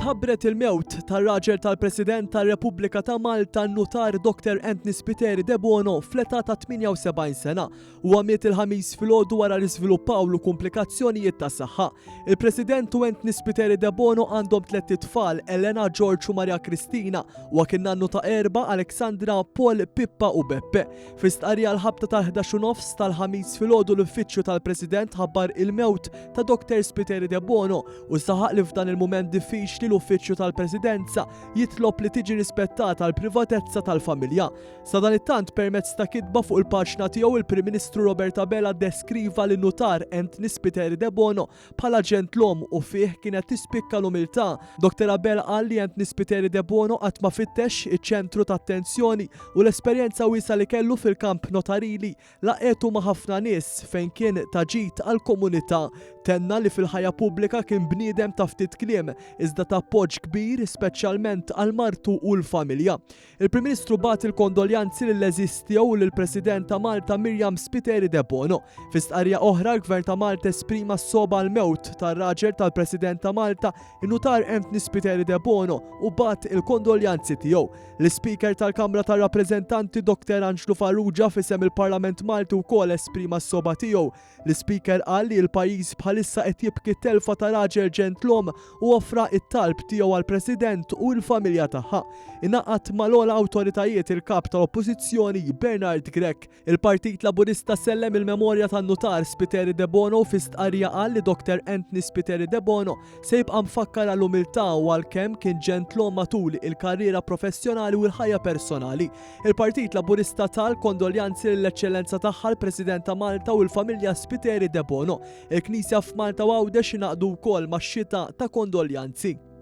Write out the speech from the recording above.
Titħabret il-mewt tar-Raġel Tal-President tar-Repubblika ta' Malta tan-Nutar Dr. Anthony Spiteri Debono fl-età ta' 78 sena u għamiet il-ħamis filgħodu wara li żviluppawlu komplikazzjonijiet ta' saħħa. Il-President u Anthony Spiteri Debono għandhom 3 tfal, Elena, George u Marja Kristina, u kien nannu ta' 4, Alexandra, Paul, Pippa u Beppe. Fi-stqarrija l-ħabta tal-11 tal-ħamis filgħodu l-uffiċċju tal-President ħabbar il-mewt ta' Dr. Spiteri Debono u saħaq li f'dan il-mument diffiċli l-uffiċċju tal-Presidenza jitlob li tiġi rispettata l-privatezza tal-familja. Sa dan it-tant permezz ta' kitba fuq il-paġna tiegħu il-Prim Ministru Robert Abela deskriva lin-Nutar Anthony Spiteri Debono bħala ġentlom u fih kienet tispikka l-umiltà. Dr. Abela qal li Anthony Spiteri Debono qatt ma fittex iċ-ċentru ta' attenzjoni u l-esperjenza wiesa li kellu fil-kamp notarili laqetu ma' ħafna nies fejn kien taġid għall-komunità. Tenna li fil-ħajja pubblika kien bniedem ta' ftit kliem iżda ta' appoġġ kbir speċjalment għal martu u l-familja. Il-Prim Ministru bagħat il-kondoljanzi lill-eżis tiegħu u lill-President ta' Malta Myriam Spiteri Debono. Fi stqarrija oħra l-Gvern ta' Malta esprima s-soba l-mewt tar-Raġel tal-President ta' Malta in-Nutar Anthony Spiteri Debono u bagħat il-kondoljanzi tiegħu. L-Speaker tal-Kamra tar-Rappreżentanti Dr. Farrugia fisem il-Parlament Malti wkoll esprima s-soba tiegħu. L-Speaker qal li l-pajjiż bħalissa qed jibki telfa ta' raġel ġentlom u offra it-talb tiegħu għall-President u l-familja tagħha. Ingħaqad mal-ogħla awtoritajiet il-kap tal-Oppożizzjoni Bernard Grech. Il-Partit Laburista sellem il-memorja tan-Nutar Spiteri Debono fi stqarrija qal li Dr. Anthony Spiteri Debono se jibqa' mfakkar għall-umiltà u għalkemm kien ġentlom matul il-karriera professjonali u l-ħajja personali. Il-Partit Laburista tal-kondoljanzi l-Eċċellenza tagħha l-President ta' Malta u l-familja Spiteri Debono. Il-Knisja f'Malta għawdex ngħaqdu wkoll max-xita ta' kondoljanzi.